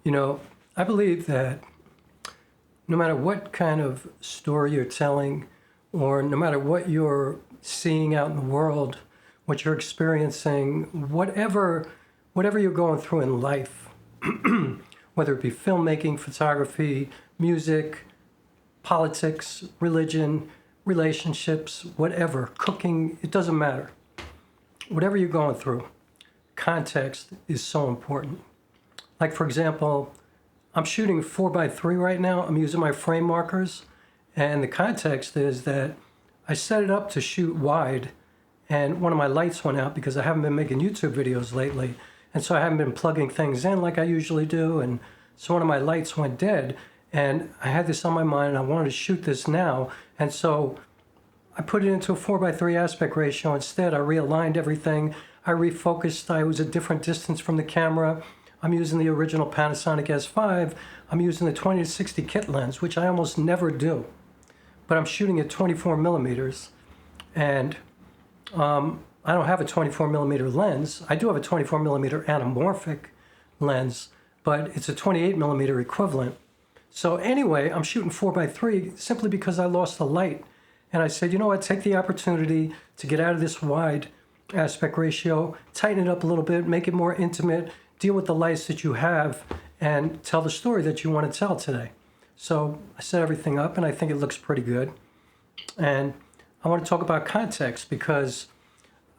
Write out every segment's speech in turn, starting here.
You know, I believe that no matter what kind of story you're telling, or no matter what you're seeing out in the world, what you're experiencing, whatever you're going through in life, whether it be filmmaking, photography, music, politics, religion, relationships, whatever, cooking, it doesn't matter. Whatever you're going through, context is so important. Like, for example, I'm shooting 4x3 right now. I'm using my frame markers, and the context is that I set it up to shoot wide, and one of my lights went out because I haven't been making YouTube videos lately, and so I haven't been plugging things in like I usually do, and so one of my lights went dead, and I had this on my mind, and I wanted to shoot this now, and so I put it into a 4x3 aspect ratio. Instead, I realigned everything. I refocused. I was a different distance from the camera. I'm using the original Panasonic S5. I'm using the 20-60 kit lens, which I almost never do. But I'm shooting at 24 millimeters. And I don't have a 24 millimeter lens. I do have a 24 millimeter anamorphic lens, but it's a 28 millimeter equivalent. So anyway, I'm shooting 4x3 simply because I lost the light. And I said, you know what, take the opportunity to get out of this wide aspect ratio, tighten it up a little bit, make it more intimate, deal with the lights that you have, and tell the story that you want to tell today. So I set everything up, and I think it looks pretty good. And I want to talk about context because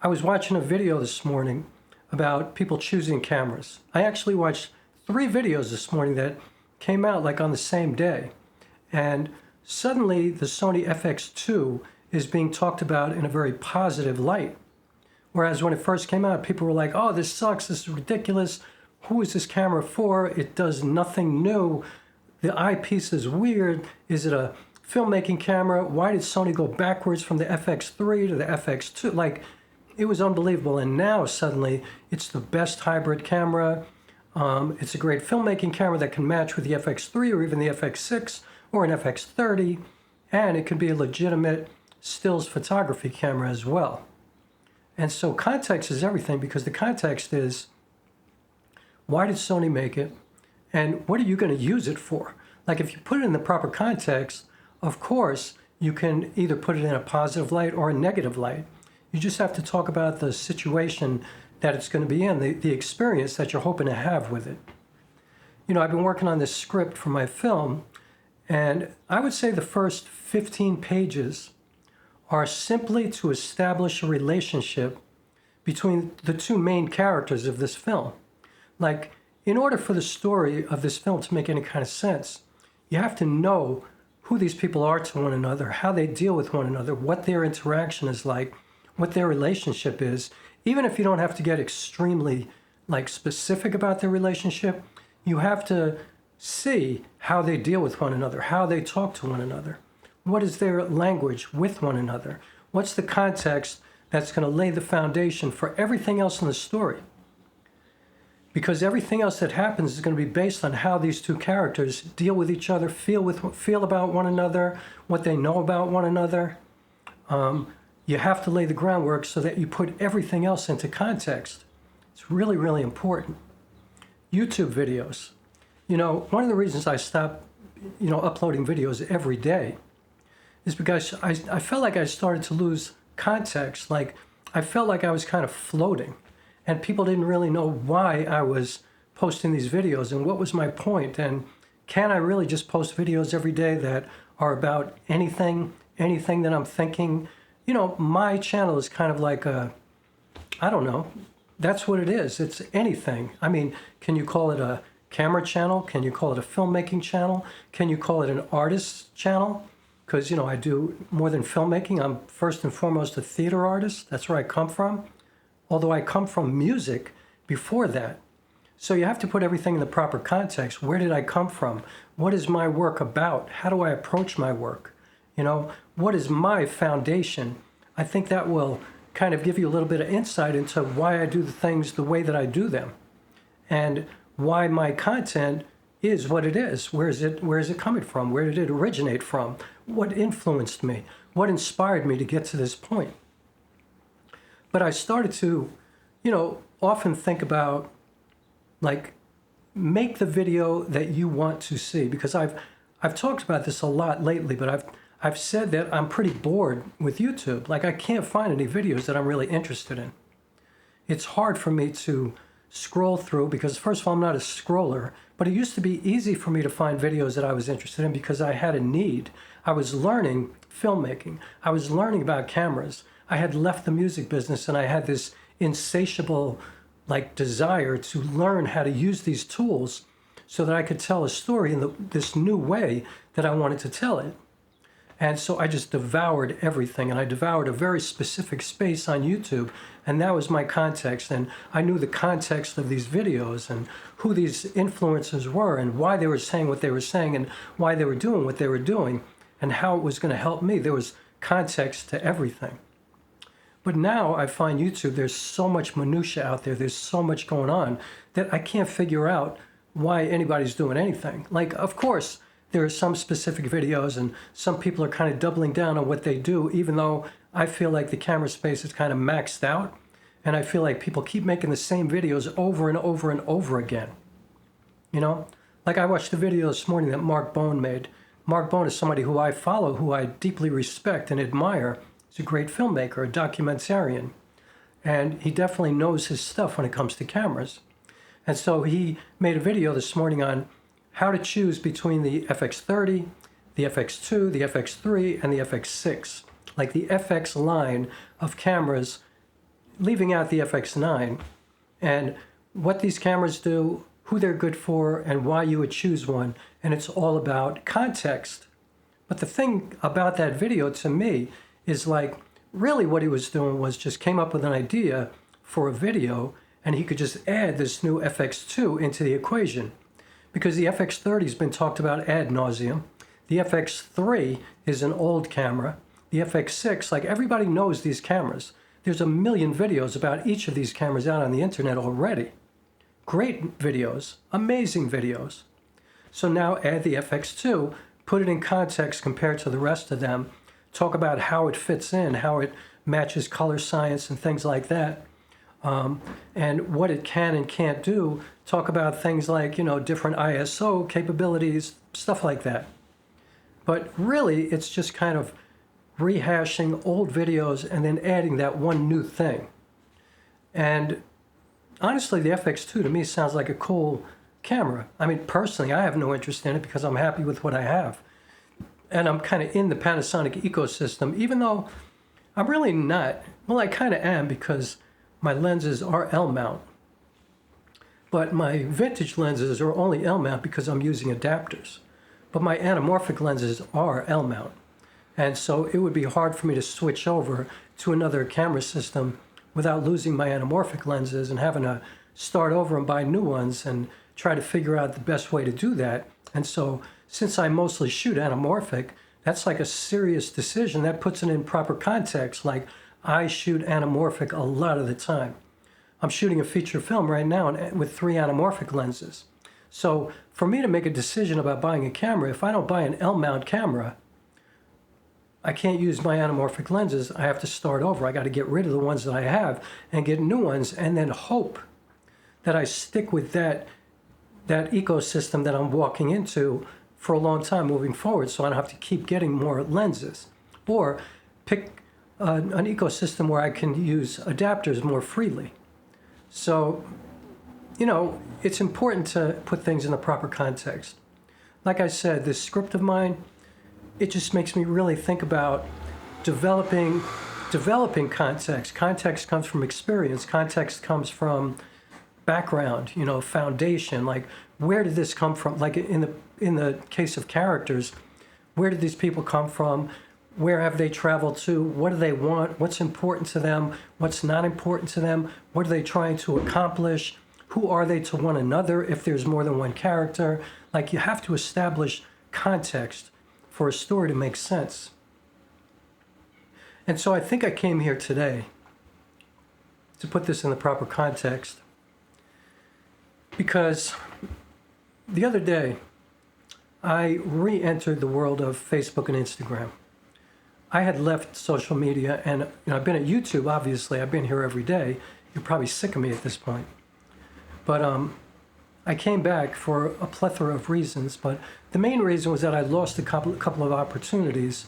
I was watching a video this morning about people choosing cameras. I actually watched 3 videos this morning that came out like on the same day. And suddenly the Sony FX2 is being talked about in a very positive light. Whereas when it first came out, people were like, oh, this sucks, this is ridiculous. Who is this camera for? It does nothing new. The eyepiece is weird. Is it a filmmaking camera? Why did Sony go backwards from the FX3 to the FX2? Like, it was unbelievable. And now suddenly it's the best hybrid camera. It's a great filmmaking camera that can match with the FX3 or even the FX6 or an FX30. And it can be a legitimate stills photography camera as well. And so context is everything, because the context is, why did Sony make it? And what are you going to use it for? Like, if you put it in the proper context, of course, you can either put it in a positive light or a negative light. You just have to talk about the situation that it's going to be in, the experience that you're hoping to have with it. You know, I've been working on this script for my film, and I would say the first 15 pages are simply to establish a relationship between the 2 main characters of this film. Like, in order for the story of this film to make any kind of sense, you have to know who these people are to one another, how they deal with one another, what their interaction is like, what their relationship is. Even if you don't have to get extremely specific about their relationship, you have to see how they deal with one another, how they talk to one another. What is their language with one another? What's the context that's going to lay the foundation for everything else in the story? Because everything else that happens is going to be based on how these 2 characters deal with each other, feel about one another, what they know about one another. You have to lay the groundwork so that you put everything else into context. It's really, really important. YouTube videos. You know, one of the reasons I stopped, uploading videos every day is because I felt like I started to lose context. Like, I felt like I was kind of floating, and people didn't really know why I was posting these videos and what was my point, and can I really just post videos every day that are about anything that I'm thinking? You know, my channel is kind of like I don't know, that's what it is. It's anything. I mean, can you call it a camera channel? Can you call it a filmmaking channel? Can you call it an artist channel? Because, I do more than filmmaking. I'm first and foremost a theater artist. That's where I come from. Although I come from music before that. So you have to put everything in the proper context. Where did I come from? What is my work about? How do I approach my work? What is my foundation? I think that will kind of give you a little bit of insight into why I do the things the way that I do them, and why my content is what it is. Where is it coming from? Where did it originate from? What influenced me? What inspired me to get to this point? But I started to, often think about, make the video that you want to see, because I've talked about this a lot lately, but I've said that I'm pretty bored with YouTube. Like, I can't find any videos that I'm really interested in. It's hard for me to scroll through because, first of all, I'm not a scroller, but it used to be easy for me to find videos that I was interested in because I had a need. I was learning filmmaking. I was learning about cameras. I had left the music business and I had this insatiable desire to learn how to use these tools so that I could tell a story in this new way that I wanted to tell it. And so I just devoured everything, and I devoured a very specific space on YouTube, and that was my context. And I knew the context of these videos and who these influencers were and why they were saying what they were saying and why they were doing what they were doing and how it was going to help me. There was context to everything. But now I find YouTube, there's so much minutia out there, there's so much going on that I can't figure out why anybody's doing anything. Like, of course, there are some specific videos and some people are kind of doubling down on what they do, even though I feel like the camera space is kind of maxed out. And I feel like people keep making the same videos over and over and over again. You know, like I watched a video this morning that Mark Bone made. Mark Bone is somebody who I follow, who I deeply respect and admire. He's a great filmmaker, a documentarian. And he definitely knows his stuff when it comes to cameras. And so he made a video this morning on how to choose between the FX30, the FX2, the FX3, and the FX6. Like the FX line of cameras, leaving out the FX9, and what these cameras do, who they're good for, and why you would choose one. And it's all about context. But the thing about that video to me is really what he was doing was just came up with an idea for a video, and he could just add this new FX2 into the equation. Because the FX30 has been talked about ad nauseum. The FX3 is an old camera. The FX6, everybody knows these cameras. There's a million videos about each of these cameras out on the internet already. Great videos, amazing videos. So now add the FX2, put it in context compared to the rest of them, talk about how it fits in, how it matches color science and things like that. And what it can and can't do, talk about things like, different ISO capabilities, stuff like that. But really, it's just kind of rehashing old videos and then adding that one new thing. And honestly, the FX2 to me sounds like a cool camera. I mean, personally, I have no interest in it because I'm happy with what I have. And I'm kind of in the Panasonic ecosystem, even though I'm really not. Well, I kind of am because my lenses are L-mount, but my vintage lenses are only L-mount because I'm using adapters. But my anamorphic lenses are L-mount. And so it would be hard for me to switch over to another camera system without losing my anamorphic lenses and having to start over and buy new ones and try to figure out the best way to do that. And so since I mostly shoot anamorphic, that's like a serious decision. That puts it in proper context. I shoot anamorphic a lot of the time. I'm shooting a feature film right now with 3 anamorphic lenses. So for me to make a decision about buying a camera, if I don't buy an L-mount camera, I can't use my anamorphic lenses. I have to start over. I got to get rid of the ones that I have and get new ones and then hope that I stick with that ecosystem that I'm walking into for a long time moving forward so I don't have to keep getting more lenses. Or pick an ecosystem where I can use adapters more freely. So, it's important to put things in the proper context. Like I said, this script of mine, it just makes me really think about developing context. Context comes from experience. Context comes from background, foundation. Where did this come from? In the case of characters, where did these people come from? Where have they traveled to? What do they want? What's important to them? What's not important to them? What are they trying to accomplish? Who are they to one another if there's more than one character? You have to establish context for a story to make sense. And so I think I came here today to put this in the proper context because the other day I re-entered the world of Facebook and Instagram. I had left social media and I've been at YouTube, obviously. I've been here every day. You're probably sick of me at this point. But I came back for a plethora of reasons, but the main reason was that I lost a couple of opportunities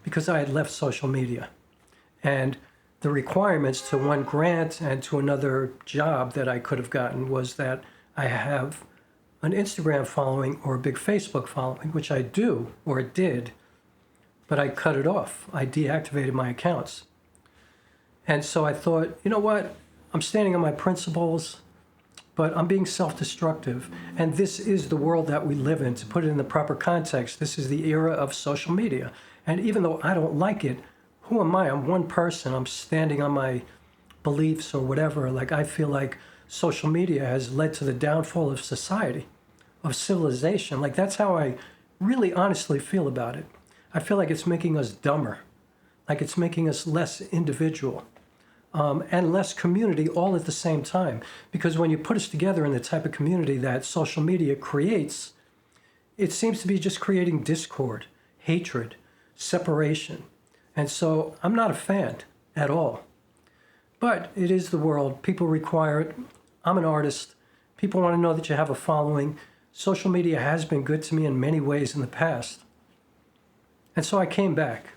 because I had left social media. And the requirements to one grant and to another job that I could have gotten was that I have an Instagram following or a big Facebook following, which I do or did, but I cut it off. I deactivated my accounts. And so I thought, you know what? I'm standing on my principles, but I'm being self-destructive. And this is the world that we live in. To put it in the proper context, this is the era of social media. And even though I don't like it, who am I? I'm one person. I'm standing on my beliefs or whatever. Like, I feel like social media has led to the downfall of society, of civilization. Like, that's how I really honestly feel about it. I feel like it's making us dumber, like it's making us less individual and less community all at the same time. Because when you put us together in the type of community that social media creates, it seems to be just creating discord, hatred, separation. And so I'm not a fan at all. But it is the world. People require it. I'm an artist. People want to know that you have a following. Social media has been good to me in many ways in the past. And so I came back.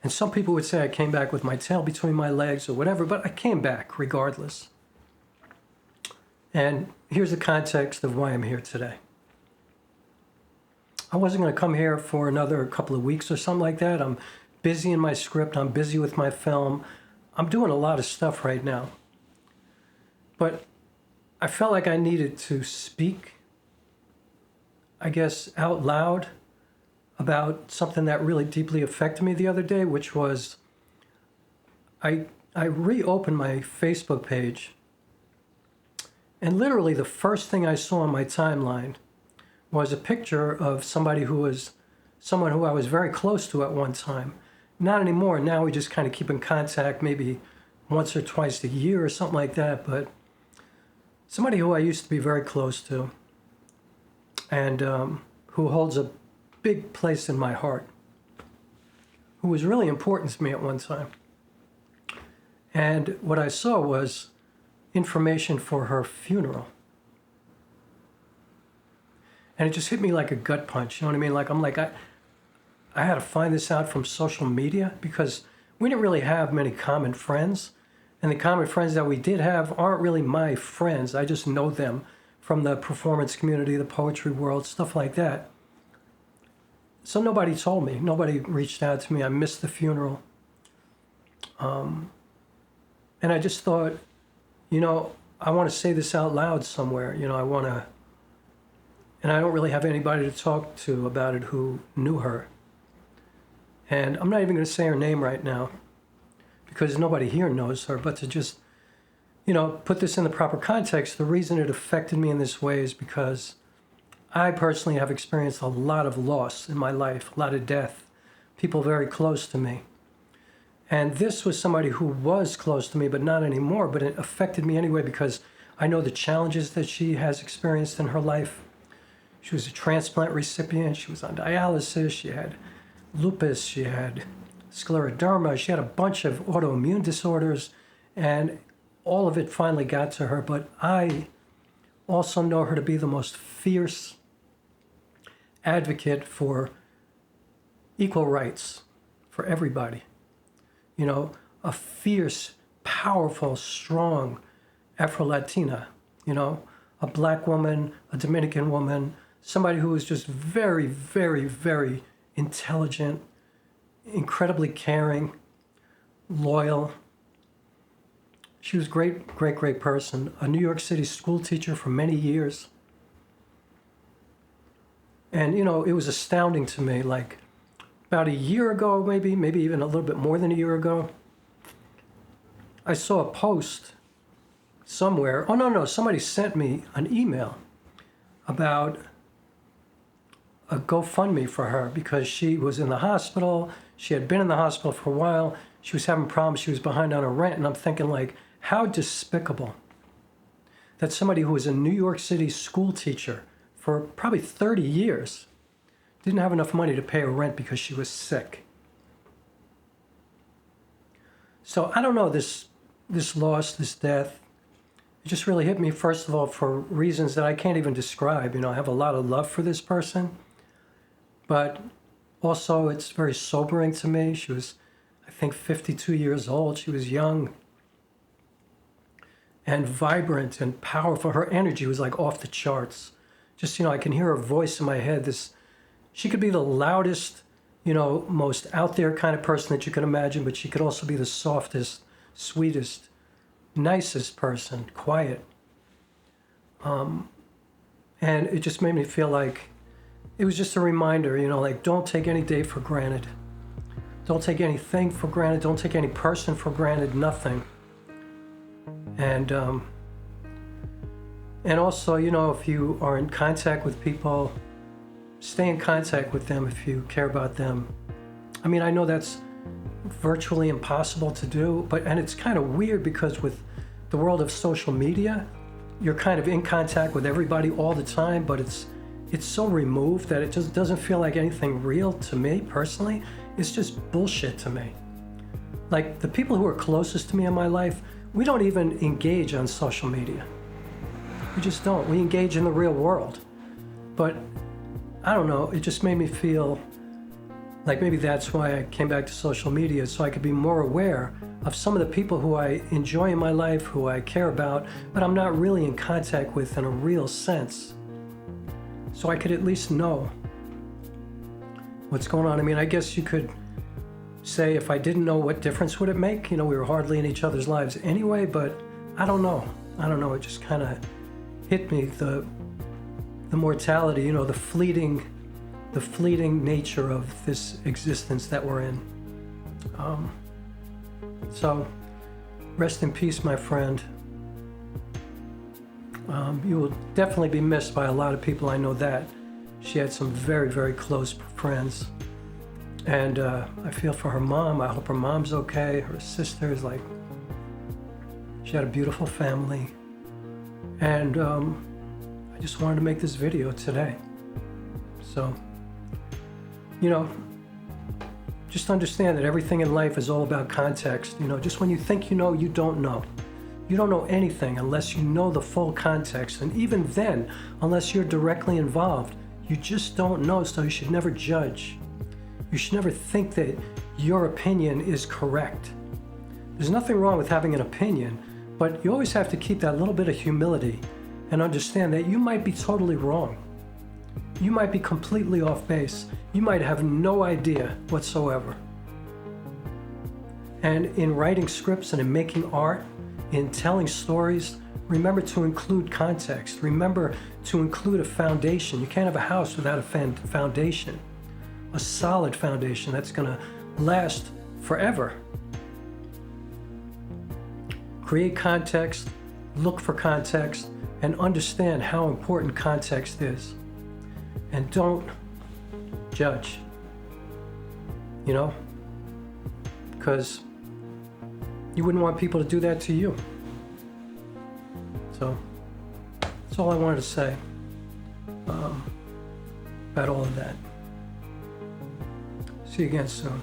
And some people would say I came back with my tail between my legs or whatever, but I came back regardless. And here's the context of why I'm here today. I wasn't going to come here for another couple of weeks or something like that. I'm busy in my script. I'm busy with my film. I'm doing a lot of stuff right now. But I felt like I needed to speak, I guess, out loud about something that really deeply affected me the other day, which was I reopened my Facebook page, and literally the first thing I saw on my timeline was a picture of someone who I was very close to at one time. Not anymore. Now we just kind of keep in contact maybe once or twice a year or something like that, but somebody who I used to be very close to and who holds a big place in my heart, who was really important to me at one time. And what I saw was information for her funeral. And it just hit me like a gut punch, you know what I mean? I had to find this out from social media because we didn't really have many common friends. And the common friends that we did have aren't really my friends. I just know them from the performance community, the poetry world, stuff like that. So nobody told me. Nobody reached out to me. I missed the funeral. And I just thought, I want to say this out loud somewhere. And I don't really have anybody to talk to about it who knew her. And I'm not even going to say her name right now because nobody here knows her, but to just, put this in the proper context, the reason it affected me in this way is because I personally have experienced a lot of loss in my life, a lot of death, people very close to me. And this was somebody who was close to me, but not anymore, but it affected me anyway because I know the challenges that she has experienced in her life. She was a transplant recipient. She was on dialysis. She had lupus. She had scleroderma. She had a bunch of autoimmune disorders, and all of it finally got to her. But I also know her to be the most fierce advocate for equal rights for everybody. A fierce, powerful, strong Afro-Latina, a black woman, a Dominican woman, somebody who was just very, very, very intelligent, incredibly caring, loyal. She was a great, great, great person. A New York City school teacher for many years. And, it was astounding to me, like about a year ago, maybe even a little bit more than a year ago, I saw a post somewhere. Oh, no, somebody sent me an email about a GoFundMe for her because she was in the hospital. She had been in the hospital for a while. She was having problems. She was behind on her rent. And I'm thinking, like, how despicable that somebody who was a New York City school teacher for probably 30 years didn't have enough money to pay her rent because she was sick. So I don't know, this loss, this death, it just really hit me, first of all, for reasons that I can't even describe. I have a lot of love for this person, but also it's very sobering to me. She was, I think, 52 years old. She was young and vibrant and powerful. Her energy was like off the charts. Just, I can hear her voice in my head. She could be the loudest, most out there kind of person that you can imagine, but she could also be the softest, sweetest, nicest person, quiet. And it just made me feel like it was just a reminder, like, don't take any day for granted. Don't take anything for granted. Don't take any person for granted, nothing. And also, if you are in contact with people, stay in contact with them if you care about them. I mean, I know that's virtually impossible to do, and it's kind of weird because with the world of social media, you're kind of in contact with everybody all the time, but it's so removed that it just doesn't feel like anything real to me personally. It's just bullshit to me. Like, the people who are closest to me in my life, we don't even engage on social media. We just don't. We engage in the real world. But I don't know, it just made me feel like maybe that's why I came back to social media, so I could be more aware of some of the people who I enjoy in my life, who I care about, but I'm not really in contact with in a real sense. So I could at least know what's going on. I mean, I guess you could say, if I didn't know, what difference would it make? We were hardly in each other's lives anyway, but I don't know. It just kind of hit me, the mortality, the fleeting nature of this existence that we're in. So rest in peace, my friend. You will definitely be missed by a lot of people, I know that. She had some very, very close friends. And I feel for her mom. I hope her mom's okay. Her sisters, she had a beautiful family. And I just wanted to make this video today. So, just understand that everything in life is all about context. Just when you think you know, you don't know. You don't know anything unless you know the full context. And even then, unless you're directly involved, you just don't know, so you should never judge. You should never think that your opinion is correct. There's nothing wrong with having an opinion, but you always have to keep that little bit of humility and understand that you might be totally wrong. You might be completely off base. You might have no idea whatsoever. And in writing scripts and in making art, in telling stories, remember to include context. Remember to include a foundation. You can't have a house without a foundation, a solid foundation that's going to last forever. Create context, look for context, and understand how important context is. And don't judge, because you wouldn't want people to do that to you. So that's all I wanted to say about all of that. See you again soon.